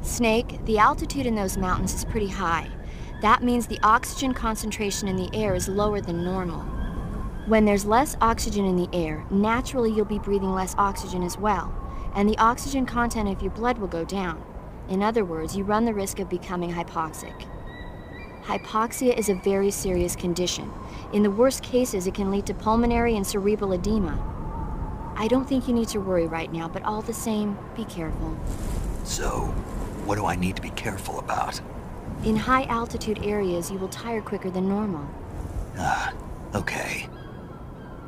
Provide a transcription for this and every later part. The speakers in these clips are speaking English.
Snake, the altitude in those mountains is pretty high. That means the oxygen concentration in the air is lower than normal. When there's less oxygen in the air, naturally you'll be breathing less oxygen as well, and the oxygen content of your blood will go down. In other words, you run the risk of becoming hypoxic. Hypoxia is a very serious condition. In the worst cases, it can lead to pulmonary and cerebral edema. I don't think you need to worry right now, but all the same, be careful. So, what do I need to be careful about? In high-altitude areas, you will tire quicker than normal. Okay.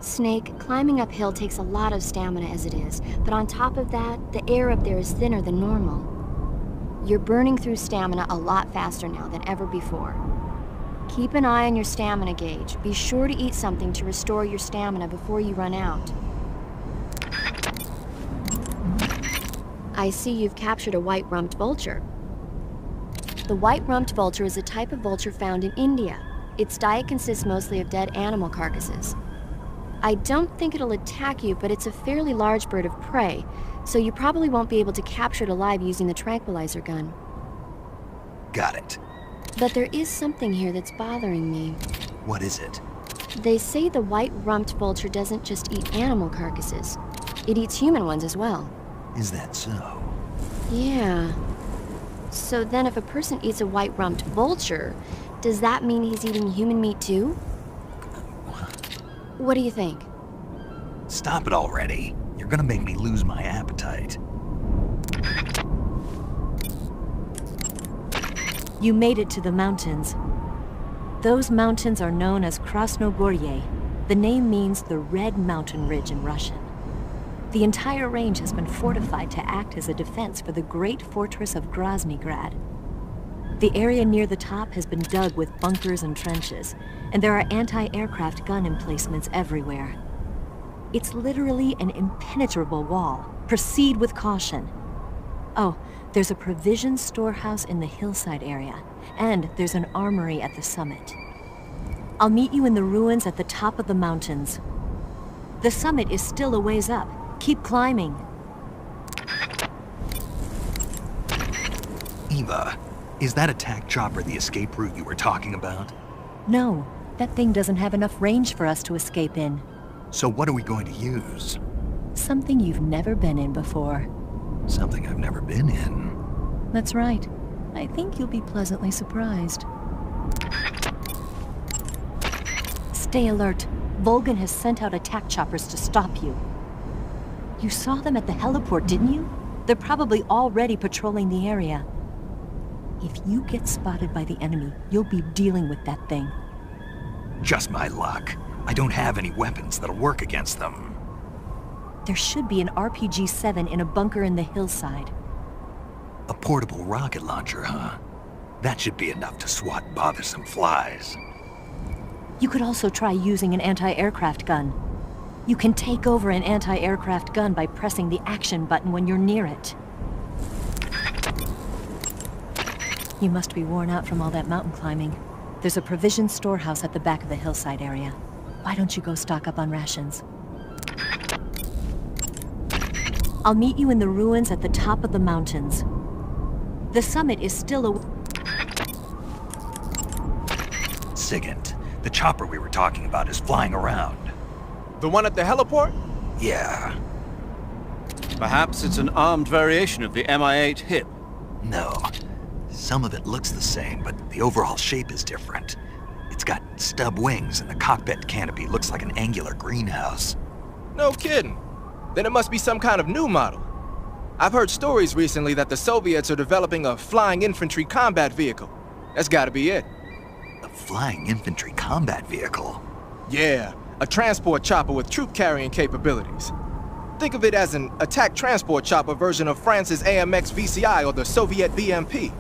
Snake, climbing uphill takes a lot of stamina as it is, but on top of that, the air up there is thinner than normal. You're burning through stamina a lot faster now than ever before. Keep an eye on your stamina gauge. Be sure to eat something to restore your stamina before you run out. I see you've captured a white-rumped vulture. The white-rumped vulture is a type of vulture found in India. Its diet consists mostly of dead animal carcasses. I don't think it'll attack you, but it's a fairly large bird of prey, so you probably won't be able to capture it alive using the tranquilizer gun. Got it. But there is something here that's bothering me. What is it? They say the white-rumped vulture doesn't just eat animal carcasses. It eats human ones as well. Is that so? Yeah. So then if a person eats a white-rumped vulture, does that mean he's eating human meat too? What do you think? Stop it already. You're gonna make me lose my appetite. You made it to the mountains. Those mountains are known as Krasnogorye. The name means the Red Mountain Ridge in Russian. The entire range has been fortified to act as a defense for the great fortress of Groznygrad. The area near the top has been dug with bunkers and trenches, and there are anti-aircraft gun emplacements everywhere. It's literally an impenetrable wall. Proceed with caution. Oh, there's a provision storehouse in the hillside area, and there's an armory at the summit. I'll meet you in the ruins at the top of the mountains. The summit is still a ways up. Keep climbing. Eva, is that attack chopper the escape route you were talking about? No, that thing doesn't have enough range for us to escape in. So what are we going to use? Something you've never been in before. Something I've never been in. That's right. I think you'll be pleasantly surprised. Stay alert. Volgan has sent out attack choppers to stop you. You saw them at the heliport, didn't you? They're probably already patrolling the area. If you get spotted by the enemy, you'll be dealing with that thing. Just my luck. I don't have any weapons that'll work against them. There should be an RPG-7 in a bunker in the hillside. A portable rocket launcher, huh? That should be enough to swat bothersome flies. You could also try using an anti-aircraft gun. You can take over an anti-aircraft gun by pressing the action button when you're near it. You must be worn out from all that mountain climbing. There's a provision storehouse at the back of the hillside area. Why don't you go stock up on rations? I'll meet you in the ruins at the top of the mountains. The summit is still a... Sigint, the chopper we were talking about is flying around. The one at the heliport? Yeah. Perhaps it's an armed variation of the Mi-8 HIP. No. Some of it looks the same, but the overall shape is different. It's got stub wings, and the cockpit canopy looks like an angular greenhouse. No kidding. Then it must be some kind of new model. I've heard stories recently that the Soviets are developing a flying infantry combat vehicle. That's gotta be it. A flying infantry combat vehicle? Yeah, a transport chopper with troop-carrying capabilities. Think of it as an attack transport chopper version of France's AMX VCI or the Soviet BMP.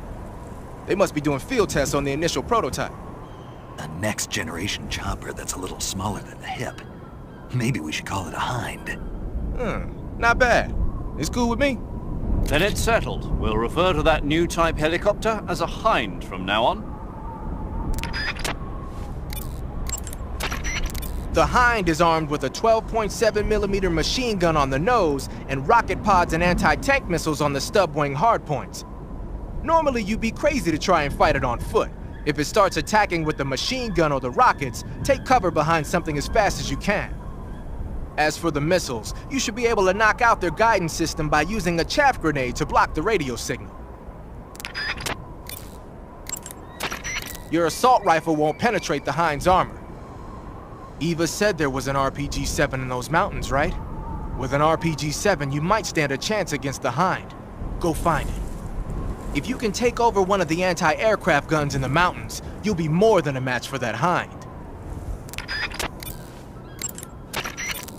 They must be doing field tests on the initial prototype. A next-generation chopper that's a little smaller than the HIP. Maybe we should call it a Hind. Not bad. It's cool with me. Then it's settled. We'll refer to that new type helicopter as a Hind from now on. The Hind is armed with a 12.7mm machine gun on the nose and rocket pods and anti-tank missiles on the stub wing hardpoints. Normally, you'd be crazy to try and fight it on foot. If it starts attacking with the machine gun or the rockets, take cover behind something as fast as you can. As for the missiles, you should be able to knock out their guidance system by using a chaff grenade to block the radio signal. Your assault rifle won't penetrate the Hind's armor. Eva said there was an RPG-7 in those mountains, right? With an RPG-7, you might stand a chance against the Hind. Go find it. If you can take over one of the anti-aircraft guns in the mountains, you'll be more than a match for that Hind.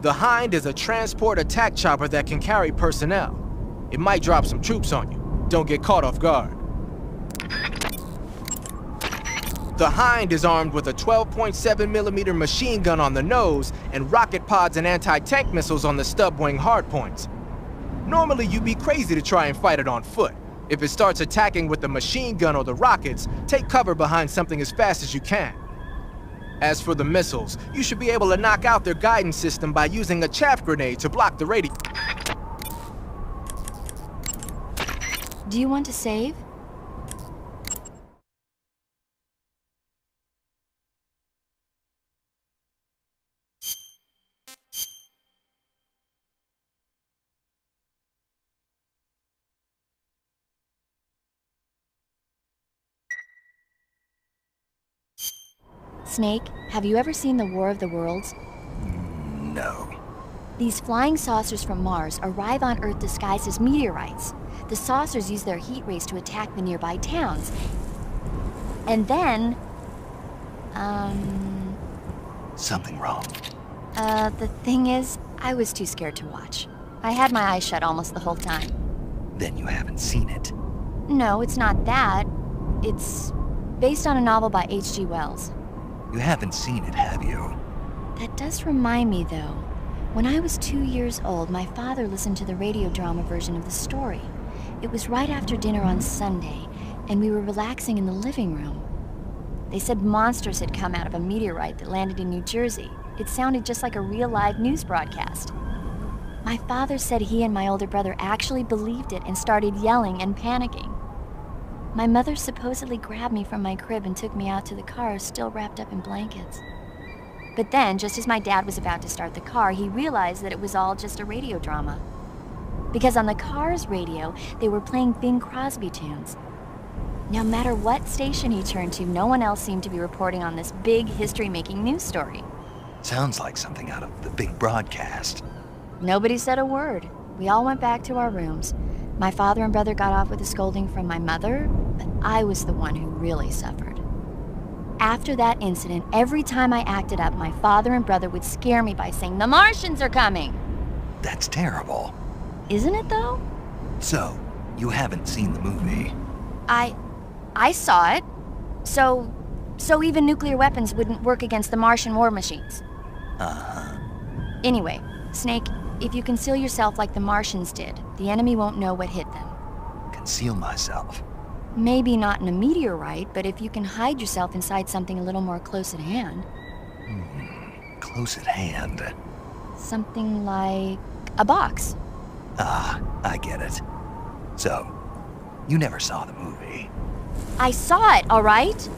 The Hind is a transport attack chopper that can carry personnel. It might drop some troops on you. Don't get caught off guard. The Hind is armed with a 12.7mm machine gun on the nose and rocket pods and anti-tank missiles on the stub wing hardpoints. Normally, you'd be crazy to try and fight it on foot. If it starts attacking with the machine gun or the rockets, take cover behind something as fast as you can. As for the missiles, you should be able to knock out their guidance system by using a chaff grenade to block the radio. Do you want to save? Snake, have you ever seen the War of the Worlds? No. These flying saucers from Mars arrive on Earth disguised as meteorites. The saucers use their heat rays to attack the nearby towns. And then... Something wrong. The thing is, I was too scared to watch. I had my eyes shut almost the whole time. Then you haven't seen it. No, it's not that. It's based on a novel by H.G. Wells. You haven't seen it, have you? That does remind me, though. When I was 2 years old, my father listened to the radio drama version of the story. It was right after dinner on Sunday, and we were relaxing in the living room. They said monsters had come out of a meteorite that landed in New Jersey. It sounded just like a real live news broadcast. My father said he and my older brother actually believed it and started yelling and panicking. My mother supposedly grabbed me from my crib and took me out to the car, still wrapped up in blankets. But then, just as my dad was about to start the car, he realized that it was all just a radio drama. Because on the car's radio, they were playing Bing Crosby tunes. No matter what station he turned to, no one else seemed to be reporting on this big history-making news story. Sounds like something out of the big broadcast. Nobody said a word. We all went back to our rooms. My father and brother got off with a scolding from my mother, but I was the one who really suffered. After that incident, every time I acted up, my father and brother would scare me by saying, "The Martians are coming!" That's terrible. Isn't it, though? So, you haven't seen the movie? I saw it. So even nuclear weapons wouldn't work against the Martian war machines. Uh-huh. Anyway, Snake, if you conceal yourself like the Martians did, the enemy won't know what hit them. Conceal myself. Maybe not in a meteorite, but if you can hide yourself inside something a little more close at hand. Close at hand. Something like a box. Ah, I get it. So, you never saw the movie? I saw it, all right?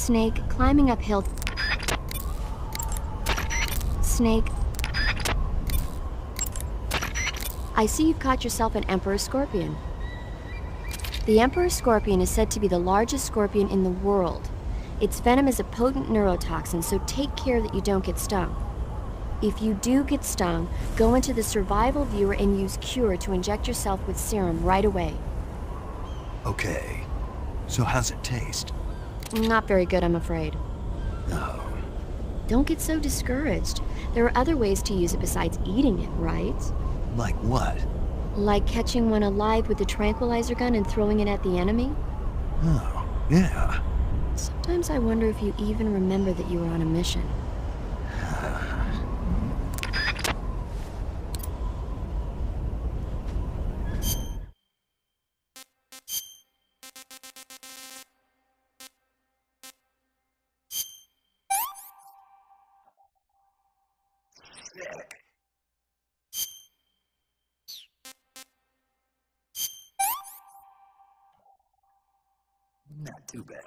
Snake, climbing uphill. Snake. I see you've caught yourself an Emperor Scorpion. The Emperor Scorpion is said to be the largest scorpion in the world. Its venom is a potent neurotoxin, so take care that you don't get stung. If you do get stung, go into the survival viewer and use Cure to inject yourself with serum right away. Okay. So how's it taste? Not very good, I'm afraid. Oh. Don't get so discouraged. There are other ways to use it besides eating it, right? Like what? Like catching one alive with a tranquilizer gun and throwing it at the enemy? Oh, yeah. Sometimes I wonder if you even remember that you were on a mission. Not too bad.